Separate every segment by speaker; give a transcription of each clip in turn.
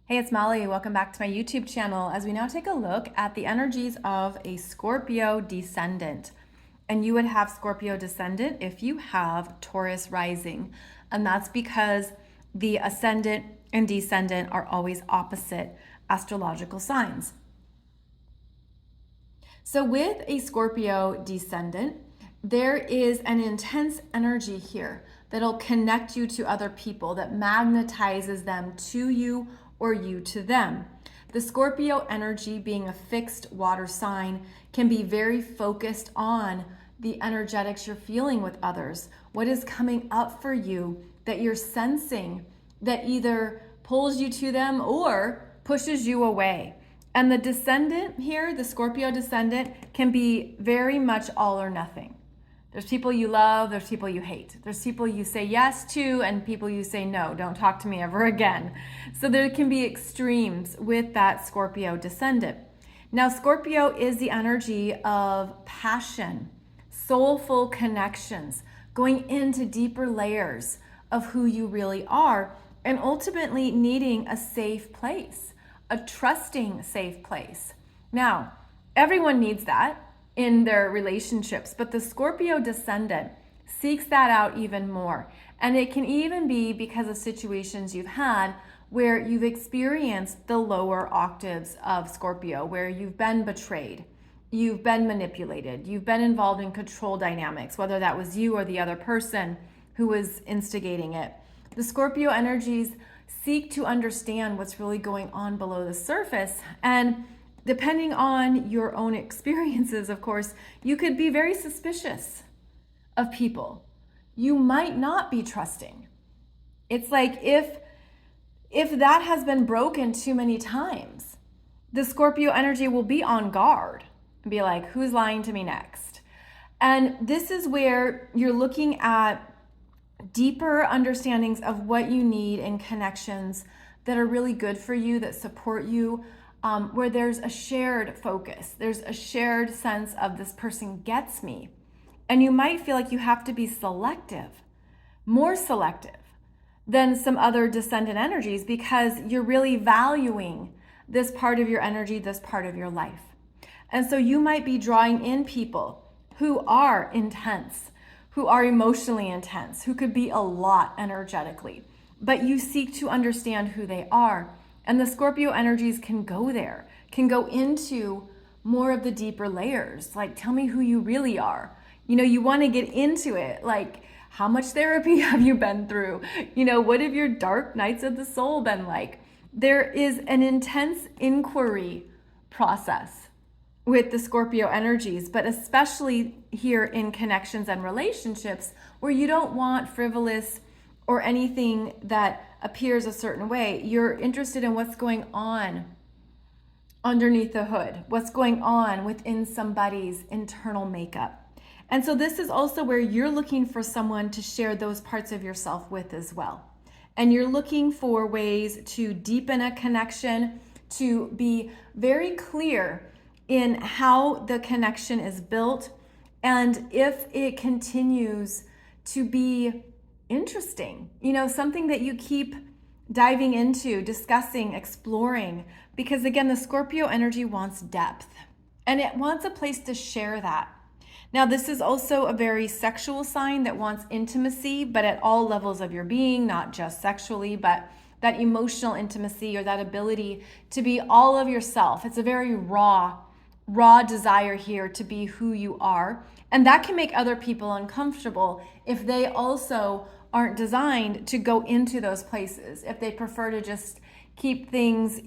Speaker 1: Hey, it's Molly. Welcome back to my YouTube channel as we now take a look at the energies of a Scorpio Descendant. And you would have Scorpio Descendant if you have Taurus Rising. And that's because the Ascendant and Descendant are always opposite astrological signs. So with a Scorpio Descendant, there is an intense energy here that'll connect you to other people, that magnetizes them to you or you to them. The Scorpio energy, being a fixed water sign, can be very focused on the energetics you're feeling with others. What is coming up for you that you're sensing that either pulls you to them or pushes you away. And the descendant here, the Scorpio descendant, can be very much all or nothing. There's people you love, there's people you hate. There's people you say yes to and people you say no, don't talk to me ever again. So there can be extremes with that Scorpio descendant. Now, Scorpio is the energy of passion, soulful connections, going into deeper layers of who you really are, and ultimately needing a safe place, a trusting safe place. Now, everyone needs that in their relationships, but the Scorpio descendant seeks that out even more. And it can even be because of situations you've had where you've experienced the lower octaves of Scorpio, where you've been betrayed, you've been manipulated, you've been involved in control dynamics, whether that was you or the other person who was instigating it. The Scorpio energies seek to understand what's really going on below the surface, and depending on your own experiences, of course, you could be very suspicious of people. You might not be trusting. It's like if that has been broken too many times, the Scorpio energy will be on guard and be like, who's lying to me next? And this is where you're looking at deeper understandings of what you need in connections that are really good for you, that support you, where there's a shared focus, there's a shared sense of this person gets me. And you might feel like you have to be selective, more selective than some other descendant energies, because you're really valuing this part of your energy, this part of your life. And so you might be drawing in people who are intense, who are emotionally intense, who could be a lot energetically, but you seek to understand who they are. And the Scorpio energies can go there, can go into more of the deeper layers. Like, tell me who you really are. You want to get into it. Like, how much therapy have you been through? What have your dark nights of the soul been like? There is an intense inquiry process with the Scorpio energies, but especially here in connections and relationships, where you don't want frivolous or anything that appears a certain way. You're interested in what's going on underneath the hood, what's going on within somebody's internal makeup. And so this is also where you're looking for someone to share those parts of yourself with as well. And you're looking for ways to deepen a connection, to be very clear in how the connection is built, and if it continues to be interesting, something that you keep diving into, discussing, exploring, because again, the Scorpio energy wants depth and it wants a place to share that. Now, this is also a very sexual sign that wants intimacy, but at all levels of your being, not just sexually, but that emotional intimacy, or that ability to be all of yourself. It's a very raw desire here to be who you are. And that can make other people uncomfortable if they also aren't designed to go into those places, if they prefer to just keep things,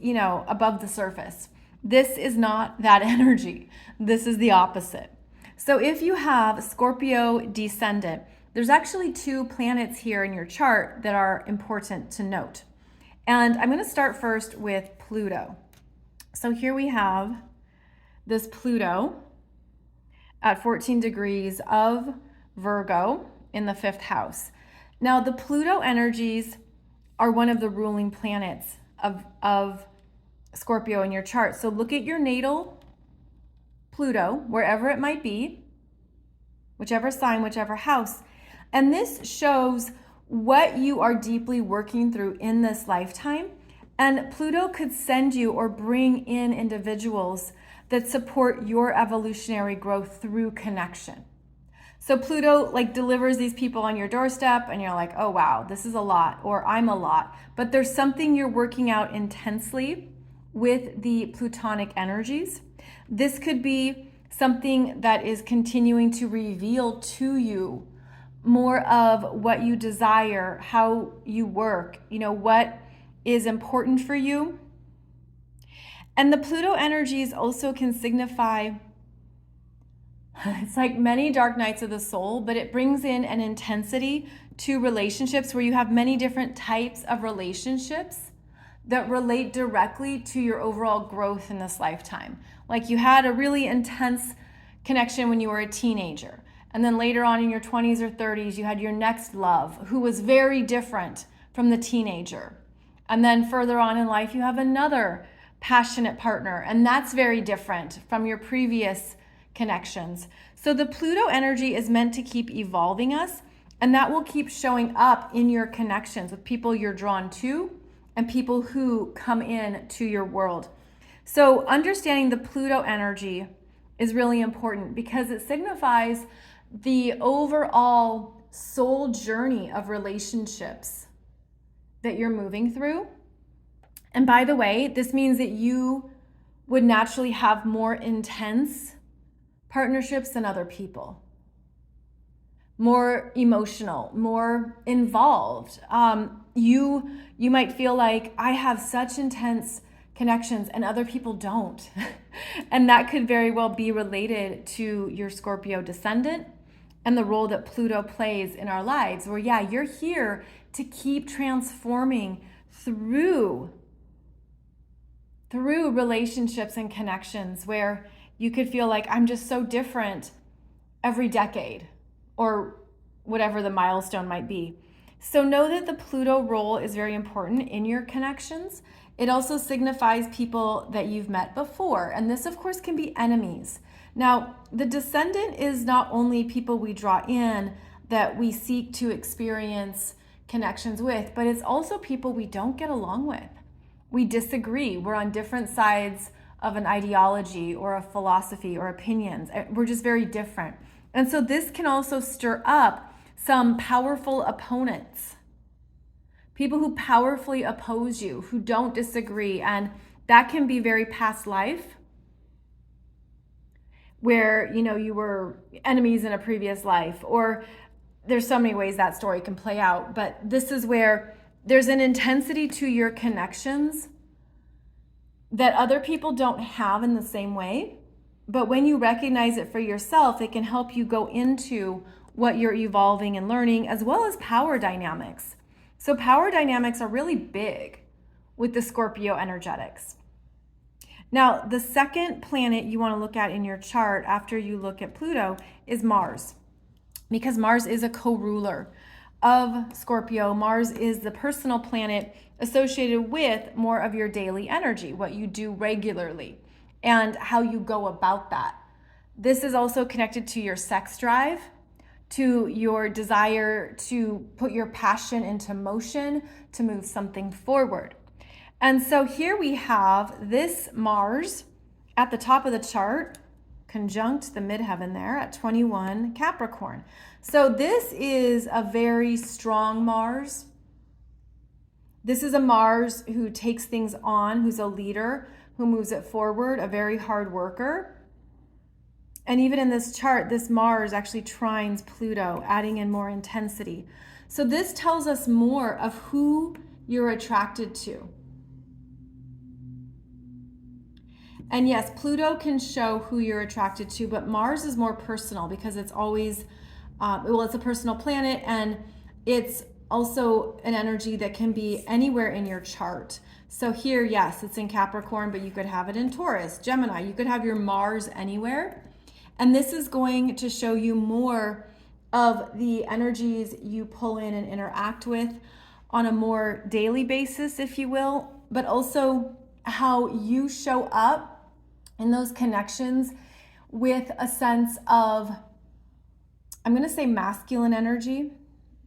Speaker 1: above the surface. This is not that energy. This is the opposite. So if you have Scorpio Descendant, there's actually 2 planets here in your chart that are important to note. And I'm going to start first with Pluto. So here we have this Pluto at 14 degrees of Virgo in the 5th house. Now, the Pluto energies are one of the ruling planets of Scorpio in your chart. So look at your natal Pluto, wherever it might be, whichever sign, whichever house. And this shows what you are deeply working through in this lifetime And Pluto could send you or bring in individuals that support your evolutionary growth through connection. So Pluto like delivers these people on your doorstep and you're like, oh wow, this is a lot, or I'm a lot. But there's something you're working out intensely with the Plutonic energies. This could be something that is continuing to reveal to you more of what you desire, how you work, what is important for you. And the Pluto energies also can signify, it's like many dark nights of the soul, but it brings in an intensity to relationships where you have many different types of relationships that relate directly to your overall growth in this lifetime. Like you had a really intense connection when you were a teenager. And then later on in your 20s or 30s, you had your next love who was very different from the teenager. And then further on in life, you have another passionate partner, and that's very different from your previous connections. So the Pluto energy is meant to keep evolving us, and that will keep showing up in your connections with people you're drawn to and people who come in to your world. So understanding the Pluto energy is really important because it signifies the overall soul journey of relationships that you're moving through. And by the way, this means that you would naturally have more intense partnerships than other people, more emotional, more involved. You might feel like I have such intense connections and other people don't. And that could very well be related to your Scorpio descendant and the role that Pluto plays in our lives, where you're here to keep transforming through relationships and connections where you could feel like I'm just so different every decade or whatever the milestone might be. So know that the Pluto role is very important in your connections. It also signifies people that you've met before. And this, of course, can be enemies. Now, the descendant is not only people we draw in that we seek to experience connections with, but it's also people we don't get along with. We disagree. We're on different sides of an ideology or a philosophy or opinions. We're just very different. And so this can also stir up some powerful opponents, people who powerfully oppose you, who don't disagree. And that can be very past life where, you were enemies in a previous life, or there's so many ways that story can play out. But this is where there's an intensity to your connections that other people don't have in the same way. But when you recognize it for yourself, it can help you go into what you're evolving and learning, as well as power dynamics. So power dynamics are really big with the Scorpio energetics. Now, the second planet you want to look at in your chart after you look at Pluto is Mars, because Mars is a co-ruler of Scorpio. Mars is the personal planet associated with more of your daily energy, what you do regularly, and how you go about that. This is also connected to your sex drive, to your desire to put your passion into motion, to move something forward. And so here we have this Mars at the top of the chart, conjunct the midheaven there at 21 Capricorn. So this is a very strong Mars. This is a Mars who takes things on, who's a leader, who moves it forward, a very hard worker. And even in this chart, this Mars actually trines Pluto, adding in more intensity. So this tells us more of who you're attracted to. And yes, Pluto can show who you're attracted to, but Mars is more personal because it's always, it's a personal planet, and it's also an energy that can be anywhere in your chart. So here, yes, it's in Capricorn, but you could have it in Taurus, Gemini. You could have your Mars anywhere. And this is going to show you more of the energies you pull in and interact with on a more daily basis, if you will, but also how you show up in those connections with a sense of, I'm going to say masculine energy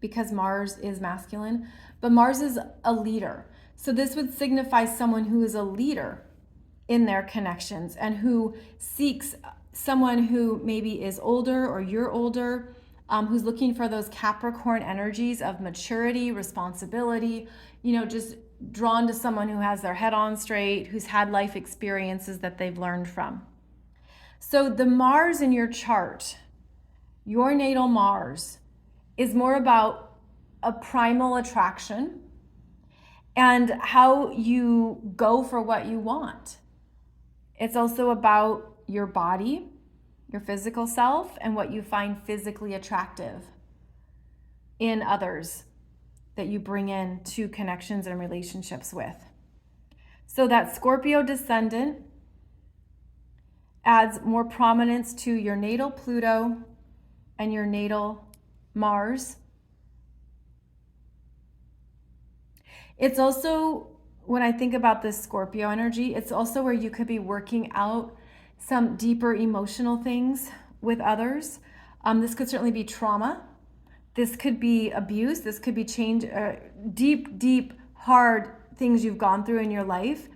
Speaker 1: because Mars is masculine, but Mars is a leader. So this would signify someone who is a leader in their connections and who seeks someone who maybe is older or you're older, who's looking for those Capricorn energies of maturity, responsibility, just drawn to someone who has their head on straight, who's had life experiences that they've learned from. So the Mars in your chart, your natal Mars, is more about a primal attraction and how you go for what you want. It's also about your body, your physical self, and what you find physically attractive in others that you bring in to connections and relationships with. So that Scorpio Descendant adds more prominence to your natal Pluto and your natal Mars. It's also, when I think about this Scorpio energy, it's also where you could be working out some deeper emotional things with others. This could certainly be trauma. This could be abuse. This could be change, deep, hard things you've gone through in your life.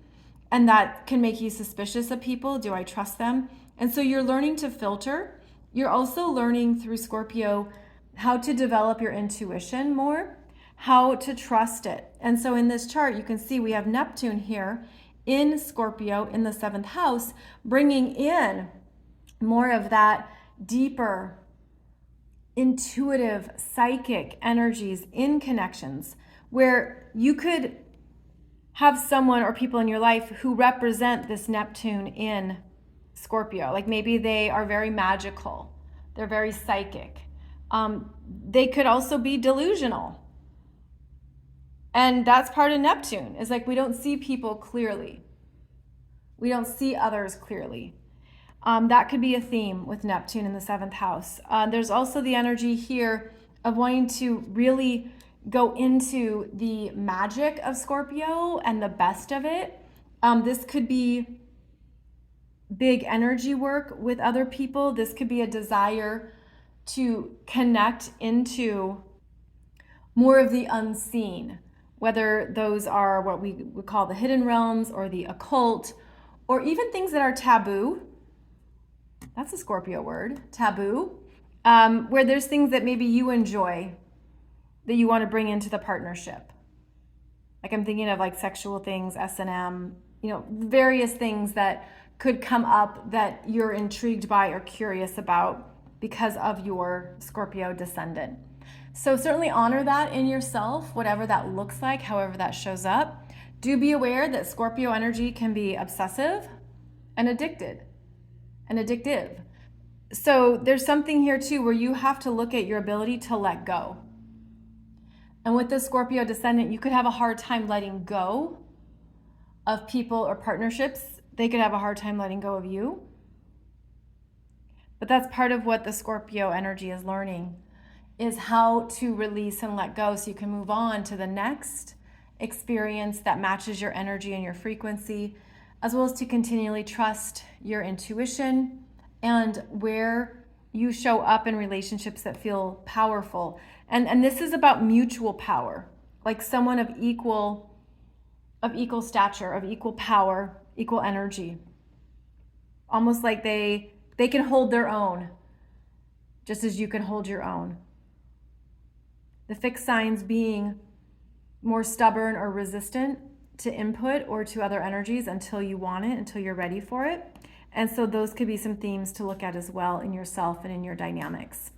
Speaker 1: And that can make you suspicious of people. Do I trust them? And so you're learning to filter. You're also learning through Scorpio how to develop your intuition more, how to trust it. And so in this chart, you can see we have Neptune here in Scorpio in the 7th house, bringing in more of that deeper, intuitive, psychic energies in connections where you could have someone or people in your life who represent this Neptune in Scorpio. Like maybe they are very magical. They're very psychic. They could also be delusional. And that's part of Neptune, is like we don't see people clearly. We don't see others clearly. That could be a theme with Neptune in the 7th house. There's also the energy here of wanting to really go into the magic of Scorpio and the best of it. This could be big energy work with other people. This could be a desire to connect into more of the unseen, whether those are what we would call the hidden realms or the occult, or even things that are taboo. That's a Scorpio word, taboo, where there's things that maybe you enjoy that you want to bring into the partnership. Like I'm thinking of like sexual things, S&M, various things that could come up that you're intrigued by or curious about because of your Scorpio descendant. So certainly honor that in yourself, whatever that looks like, however that shows up. Do be aware that Scorpio energy can be obsessive and addictive. So there's something here too where you have to look at your ability to let go. And with the Scorpio descendant, you could have a hard time letting go of people or partnerships. They could have a hard time letting go of you. But that's part of what the Scorpio energy is learning, is how to release and let go so you can move on to the next experience that matches your energy and your frequency, as well as to continually trust your intuition and where you show up in relationships that feel powerful. And this is about mutual power, like someone of equal stature, of equal power, equal energy. Almost like they can hold their own, just as you can hold your own. The fixed signs being more stubborn or resistant to input or to other energies until you want it, until you're ready for it. And so those could be some themes to look at as well in yourself and in your dynamics.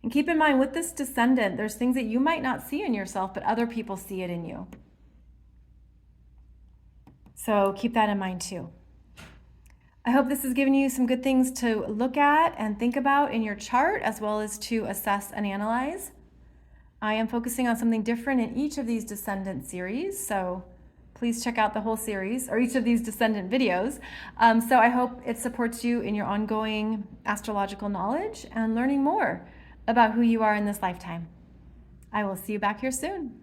Speaker 1: And keep in mind, with this descendant, there's things that you might not see in yourself, but other people see it in you. So keep that in mind too. I hope this has given you some good things to look at and think about in your chart, as well as to assess and analyze. I am focusing on something different in each of these descendant series, so please check out the whole series, or each of these descendant videos. So I hope it supports you in your ongoing astrological knowledge and learning more about who you are in this lifetime. I will see you back here soon.